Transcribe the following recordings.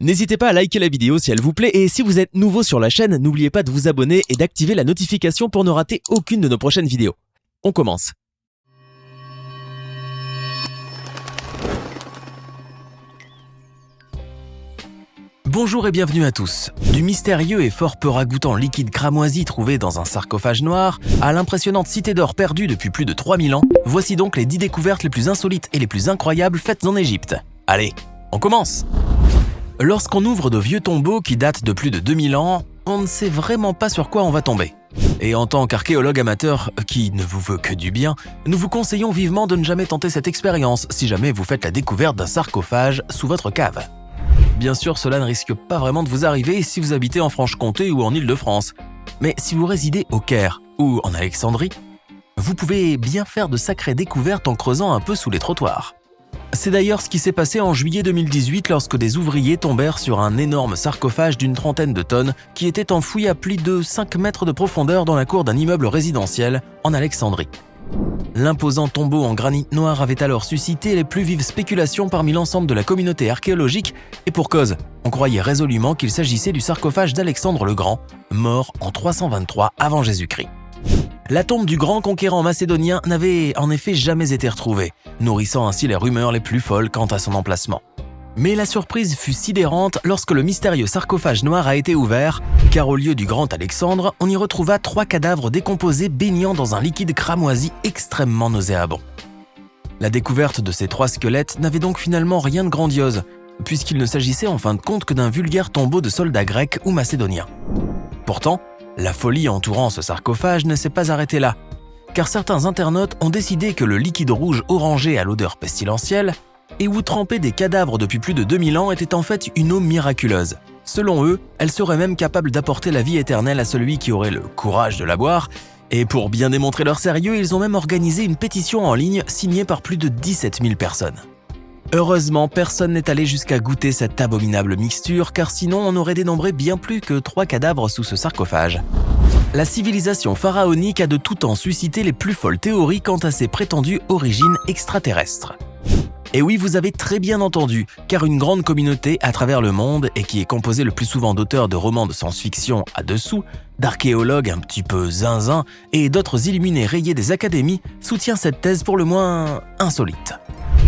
N'hésitez pas à liker la vidéo si elle vous plaît et si vous êtes nouveau sur la chaîne, n'oubliez pas de vous abonner et d'activer la notification pour ne rater aucune de nos prochaines vidéos. On commence. Bonjour et bienvenue à tous. Du mystérieux et fort peu ragoûtant liquide cramoisi trouvé dans un sarcophage noir à l'impressionnante cité d'or perdue depuis plus de 3000 ans, voici donc les 10 découvertes les plus insolites et les plus incroyables faites en Égypte. Allez, on commence! Lorsqu'on ouvre de vieux tombeaux qui datent de plus de 2000 ans, on ne sait vraiment pas sur quoi on va tomber. Et en tant qu'archéologue amateur qui ne vous veut que du bien, nous vous conseillons vivement de ne jamais tenter cette expérience si jamais vous faites la découverte d'un sarcophage sous votre cave. Bien sûr, cela ne risque pas vraiment de vous arriver si vous habitez en Franche-Comté ou en Île-de-France. Mais si vous résidez au Caire ou en Alexandrie, vous pouvez bien faire de sacrées découvertes en creusant un peu sous les trottoirs. C'est d'ailleurs ce qui s'est passé en juillet 2018 lorsque des ouvriers tombèrent sur un énorme sarcophage d'une trentaine de tonnes qui était enfoui à plus de 5 mètres de profondeur dans la cour d'un immeuble résidentiel en Alexandrie. L'imposant tombeau en granit noir avait alors suscité les plus vives spéculations parmi l'ensemble de la communauté archéologique et pour cause, on croyait résolument qu'il s'agissait du sarcophage d'Alexandre le Grand, mort en 323 avant Jésus-Christ. La tombe du grand conquérant macédonien n'avait en effet jamais été retrouvée, nourrissant ainsi les rumeurs les plus folles quant à son emplacement. Mais la surprise fut sidérante lorsque le mystérieux sarcophage noir a été ouvert, car au lieu du grand Alexandre, on y retrouva 3 cadavres décomposés baignant dans un liquide cramoisi extrêmement nauséabond. La découverte de ces 3 squelettes n'avait donc finalement rien de grandiose, puisqu'il ne s'agissait en fin de compte que d'un vulgaire tombeau de soldats grecs ou macédoniens. Pourtant, la folie entourant ce sarcophage ne s'est pas arrêtée là, car certains internautes ont décidé que le liquide rouge orangé à l'odeur pestilentielle et où tremper des cadavres depuis plus de 2000 ans était en fait une eau miraculeuse. Selon eux, elle serait même capable d'apporter la vie éternelle à celui qui aurait le courage de la boire, et pour bien démontrer leur sérieux, ils ont même organisé une pétition en ligne signée par plus de 17 000 personnes. Heureusement, personne n'est allé jusqu'à goûter cette abominable mixture, car sinon on aurait dénombré bien plus que 3 cadavres sous ce sarcophage. La civilisation pharaonique a de tout temps suscité les plus folles théories quant à ses prétendues origines extraterrestres. Et oui, vous avez très bien entendu, car une grande communauté à travers le monde, et qui est composée le plus souvent d'auteurs de romans de science-fiction à dessous, d'archéologues un petit peu zinzin et d'autres illuminés rayés des académies, soutient cette thèse pour le moins insolite.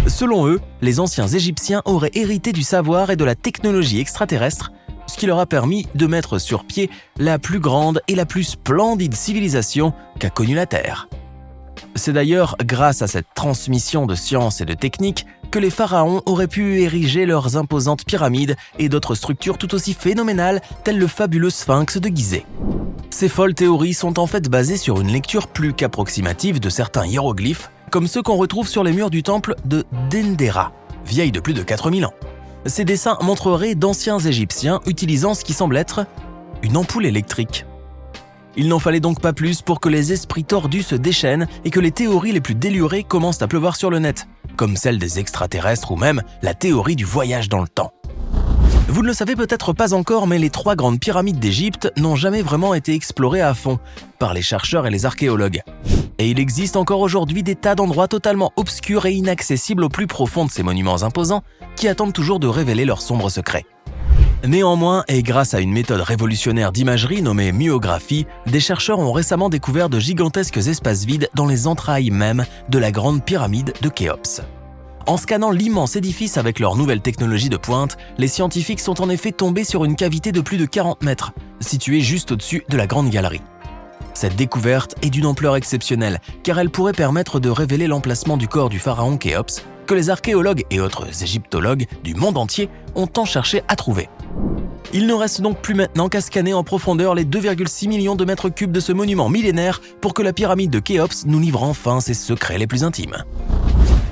Selon eux, les anciens Égyptiens auraient hérité du savoir et de la technologie extraterrestre, ce qui leur a permis de mettre sur pied la plus grande et la plus splendide civilisation qu'a connue la Terre. C'est d'ailleurs grâce à cette transmission de science et de technique que les pharaons auraient pu ériger leurs imposantes pyramides et d'autres structures tout aussi phénoménales telles le fabuleux sphinx de Gizeh. Ces folles théories sont en fait basées sur une lecture plus qu'approximative de certains hiéroglyphes, comme ceux qu'on retrouve sur les murs du temple de Dendera, vieille de plus de 4000 ans. Ces dessins montreraient d'anciens Égyptiens utilisant ce qui semble être une ampoule électrique. Il n'en fallait donc pas plus pour que les esprits tordus se déchaînent et que les théories les plus délurées commencent à pleuvoir sur le net, comme celle des extraterrestres ou même la théorie du voyage dans le temps. Vous ne le savez peut-être pas encore, mais les 3 grandes pyramides d'Égypte n'ont jamais vraiment été explorées à fond par les chercheurs et les archéologues. Et il existe encore aujourd'hui des tas d'endroits totalement obscurs et inaccessibles au plus profond de ces monuments imposants qui attendent toujours de révéler leurs sombres secrets. Néanmoins, et grâce à une méthode révolutionnaire d'imagerie nommée myographie, des chercheurs ont récemment découvert de gigantesques espaces vides dans les entrailles même de la grande pyramide de Khéops. En scannant l'immense édifice avec leur nouvelle technologie de pointe, les scientifiques sont en effet tombés sur une cavité de plus de 40 mètres, située juste au-dessus de la grande galerie. Cette découverte est d'une ampleur exceptionnelle, car elle pourrait permettre de révéler l'emplacement du corps du pharaon Khéops, que les archéologues et autres égyptologues du monde entier ont tant cherché à trouver. Il ne reste donc plus maintenant qu'à scanner en profondeur les 2,6 millions de mètres cubes de ce monument millénaire pour que la pyramide de Khéops nous livre enfin ses secrets les plus intimes.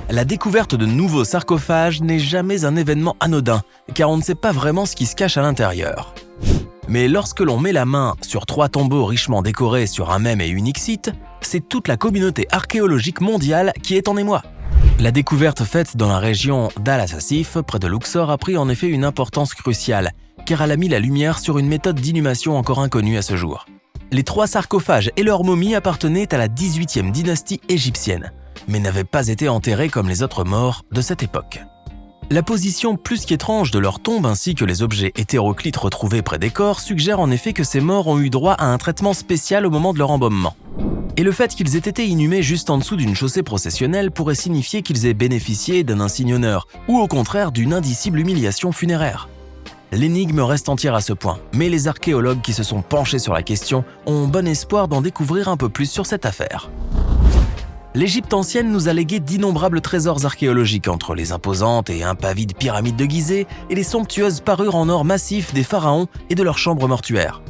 La découverte de nouveaux sarcophages n'est jamais un événement anodin, car on ne sait pas vraiment ce qui se cache à l'intérieur. Mais lorsque l'on met la main sur 3 tombeaux richement décorés sur un même et unique site, c'est toute la communauté archéologique mondiale qui est en émoi. La découverte faite dans la région d'Al-Asasif, près de Luxor, a pris en effet une importance cruciale, car elle a mis la lumière sur une méthode d'inhumation encore inconnue à ce jour. Les 3 sarcophages et leurs momies appartenaient à la 18e dynastie égyptienne, mais n'avaient pas été enterrés comme les autres morts de cette époque. La position plus qu'étrange de leurs tombes ainsi que les objets hétéroclites retrouvés près des corps suggèrent en effet que ces morts ont eu droit à un traitement spécial au moment de leur embaumement. Et le fait qu'ils aient été inhumés juste en dessous d'une chaussée processionnelle pourrait signifier qu'ils aient bénéficié d'un insigne honneur, ou au contraire d'une indicible humiliation funéraire. L'énigme reste entière à ce point, mais les archéologues qui se sont penchés sur la question ont bon espoir d'en découvrir un peu plus sur cette affaire. L'Égypte ancienne nous a légué d'innombrables trésors archéologiques entre les imposantes et impavides pyramides de Gizeh et les somptueuses parures en or massif des pharaons et de leurs chambres mortuaires.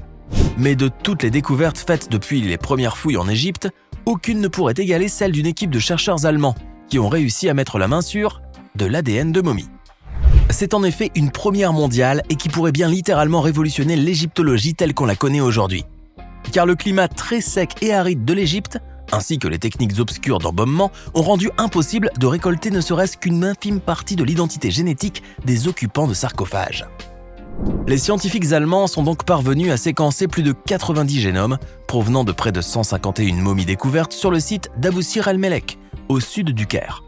Mais de toutes les découvertes faites depuis les premières fouilles en Égypte, aucune ne pourrait égaler celle d'une équipe de chercheurs allemands qui ont réussi à mettre la main sur de l'ADN de momies. C'est en effet une première mondiale et qui pourrait bien littéralement révolutionner l'égyptologie telle qu'on la connaît aujourd'hui. Car le climat très sec et aride de l'Égypte, ainsi que les techniques obscures d'embaumement, ont rendu impossible de récolter ne serait-ce qu'une infime partie de l'identité génétique des occupants de sarcophages. Les scientifiques allemands sont donc parvenus à séquencer plus de 90 génomes provenant de près de 151 momies découvertes sur le site d'Abou Sir el-Melek, au sud du Caire.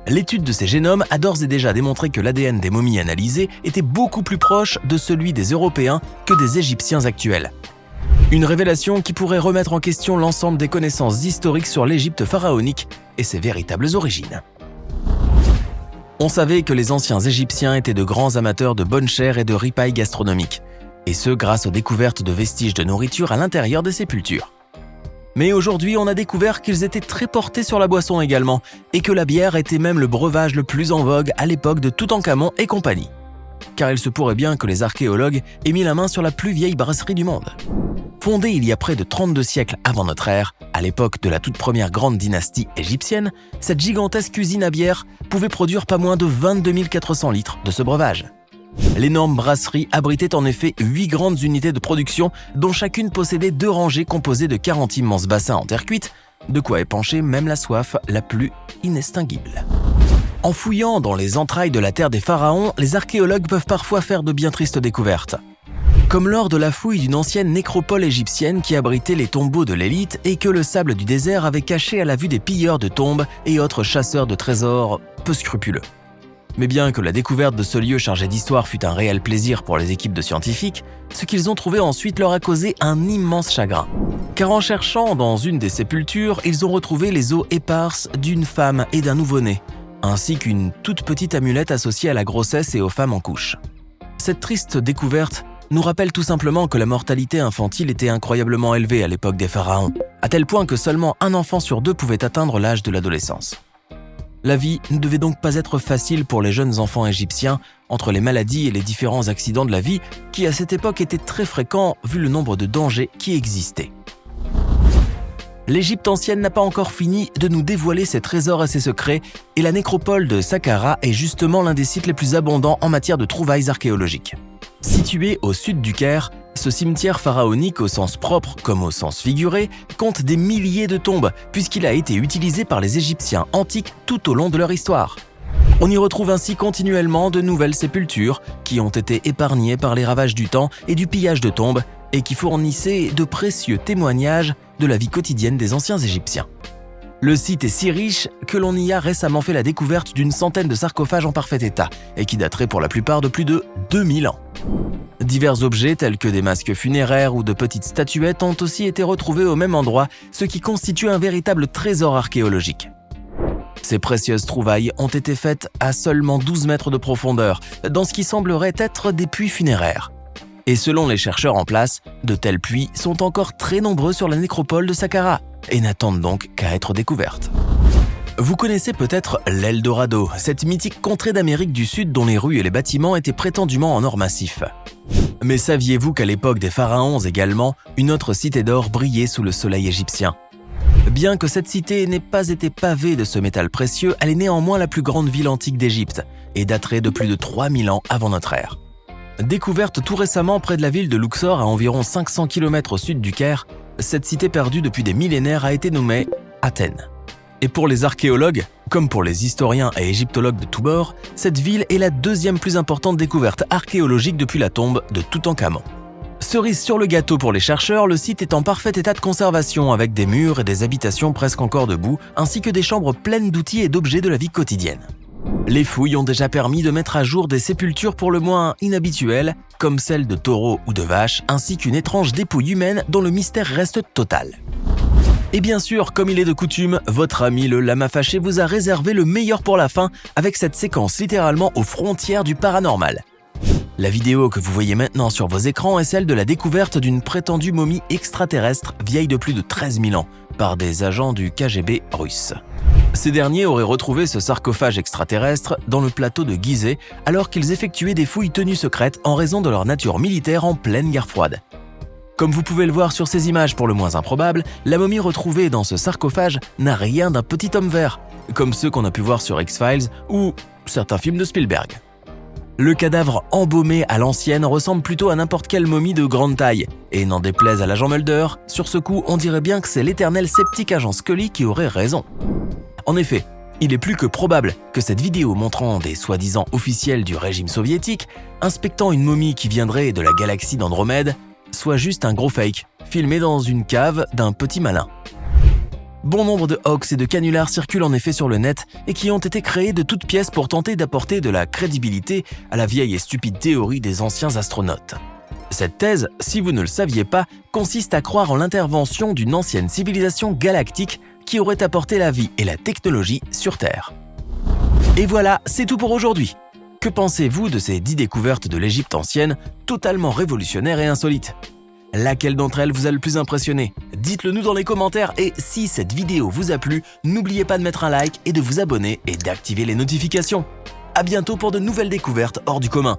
L'étude de ces génomes a d'ores et déjà démontré que l'ADN des momies analysées était beaucoup plus proche de celui des Européens que des Égyptiens actuels. Une révélation qui pourrait remettre en question l'ensemble des connaissances historiques sur l'Égypte pharaonique et ses véritables origines. On savait que les anciens Égyptiens étaient de grands amateurs de bonne chair et de ripailles gastronomiques, et ce grâce aux découvertes de vestiges de nourriture à l'intérieur des sépultures. Mais aujourd'hui, on a découvert qu'ils étaient très portés sur la boisson également, et que la bière était même le breuvage le plus en vogue à l'époque de Toutankhamon et compagnie. Car il se pourrait bien que les archéologues aient mis la main sur la plus vieille brasserie du monde. Fondée il y a près de 32 siècles avant notre ère, à l'époque de la toute première grande dynastie égyptienne, cette gigantesque usine à bière pouvait produire pas moins de 22 400 litres de ce breuvage. L'énorme brasserie abritait en effet 8 grandes unités de production, dont chacune possédait 2 rangées composées de 40 immenses bassins en terre cuite, de quoi épancher même la soif la plus inextinguible. En fouillant dans les entrailles de la terre des pharaons, les archéologues peuvent parfois faire de bien tristes découvertes. Comme lors de la fouille d'une ancienne nécropole égyptienne qui abritait les tombeaux de l'élite et que le sable du désert avait caché à la vue des pilleurs de tombes et autres chasseurs de trésors peu scrupuleux. Mais bien que la découverte de ce lieu chargé d'histoire fut un réel plaisir pour les équipes de scientifiques, ce qu'ils ont trouvé ensuite leur a causé un immense chagrin. Car en cherchant dans une des sépultures, ils ont retrouvé les os éparses d'une femme et d'un nouveau-né, ainsi qu'une toute petite amulette associée à la grossesse et aux femmes en couche. Cette triste découverte nous rappelle tout simplement que la mortalité infantile était incroyablement élevée à l'époque des pharaons, à tel point que seulement un enfant sur 2 pouvait atteindre l'âge de l'adolescence. La vie ne devait donc pas être facile pour les jeunes enfants égyptiens, entre les maladies et les différents accidents de la vie qui à cette époque étaient très fréquents vu le nombre de dangers qui existaient. L'Égypte ancienne n'a pas encore fini de nous dévoiler ses trésors et ses secrets, et la nécropole de Saqqara est justement l'un des sites les plus abondants en matière de trouvailles archéologiques. Situé au sud du Caire, ce cimetière pharaonique au sens propre comme au sens figuré compte des milliers de tombes puisqu'il a été utilisé par les Égyptiens antiques tout au long de leur histoire. On y retrouve ainsi continuellement de nouvelles sépultures qui ont été épargnées par les ravages du temps et du pillage de tombes et qui fournissaient de précieux témoignages de la vie quotidienne des anciens Égyptiens. Le site est si riche que l'on y a récemment fait la découverte d'une centaine de sarcophages en parfait état et qui dateraient pour la plupart de plus de 2000 ans. Divers objets tels que des masques funéraires ou de petites statuettes ont aussi été retrouvés au même endroit, ce qui constitue un véritable trésor archéologique. Ces précieuses trouvailles ont été faites à seulement 12 mètres de profondeur, dans ce qui semblerait être des puits funéraires. Et selon les chercheurs en place, de tels puits sont encore très nombreux sur la nécropole de Saqqara et n'attendent donc qu'à être découvertes. Vous connaissez peut-être l'Eldorado, cette mythique contrée d'Amérique du Sud dont les rues et les bâtiments étaient prétendument en or massif. Mais saviez-vous qu'à l'époque des pharaons également, une autre cité d'or brillait sous le soleil égyptien ? Bien que cette cité n'ait pas été pavée de ce métal précieux, elle est néanmoins la plus grande ville antique d'Égypte et daterait de plus de 3000 ans avant notre ère. Découverte tout récemment près de la ville de Luxor à environ 500 km au sud du Caire, cette cité perdue depuis des millénaires a été nommée Athènes. Et pour les archéologues, comme pour les historiens et égyptologues de tous bords, cette ville est la deuxième plus importante découverte archéologique depuis la tombe de Toutankhamon. Cerise sur le gâteau pour les chercheurs, le site est en parfait état de conservation avec des murs et des habitations presque encore debout, ainsi que des chambres pleines d'outils et d'objets de la vie quotidienne. Les fouilles ont déjà permis de mettre à jour des sépultures pour le moins inhabituelles, comme celles de taureaux ou de vaches, ainsi qu'une étrange dépouille humaine dont le mystère reste total. Et bien sûr, comme il est de coutume, votre ami le lama fâché vous a réservé le meilleur pour la fin avec cette séquence littéralement aux frontières du paranormal. La vidéo que vous voyez maintenant sur vos écrans est celle de la découverte d'une prétendue momie extraterrestre vieille de plus de 13 000 ans par des agents du KGB russe. Ces derniers auraient retrouvé ce sarcophage extraterrestre dans le plateau de Gizeh alors qu'ils effectuaient des fouilles tenues secrètes en raison de leur nature militaire en pleine guerre froide. Comme vous pouvez le voir sur ces images pour le moins improbables, la momie retrouvée dans ce sarcophage n'a rien d'un petit homme vert, comme ceux qu'on a pu voir sur X-Files ou certains films de Spielberg. Le cadavre embaumé à l'ancienne ressemble plutôt à n'importe quelle momie de grande taille, et n'en déplaise à l'agent Mulder, sur ce coup on dirait bien que c'est l'éternel sceptique agent Scully qui aurait raison. En effet, il est plus que probable que cette vidéo montrant des soi-disant officiels du régime soviétique inspectant une momie qui viendrait de la galaxie d'Andromède soit juste un gros fake, filmé dans une cave d'un petit malin. Bon nombre de hoax et de canulars circulent en effet sur le net et qui ont été créés de toutes pièces pour tenter d'apporter de la crédibilité à la vieille et stupide théorie des anciens astronautes. Cette thèse, si vous ne le saviez pas, consiste à croire en l'intervention d'une ancienne civilisation galactique qui aurait apporté la vie et la technologie sur Terre. Et voilà, c'est tout pour aujourd'hui. Que pensez-vous de ces 10 découvertes de l'Égypte ancienne, totalement révolutionnaires et insolites ? Laquelle d'entre elles vous a le plus impressionné ? Dites-le nous dans les commentaires et si cette vidéo vous a plu, n'oubliez pas de mettre un like et de vous abonner et d'activer les notifications. À bientôt pour de nouvelles découvertes hors du commun.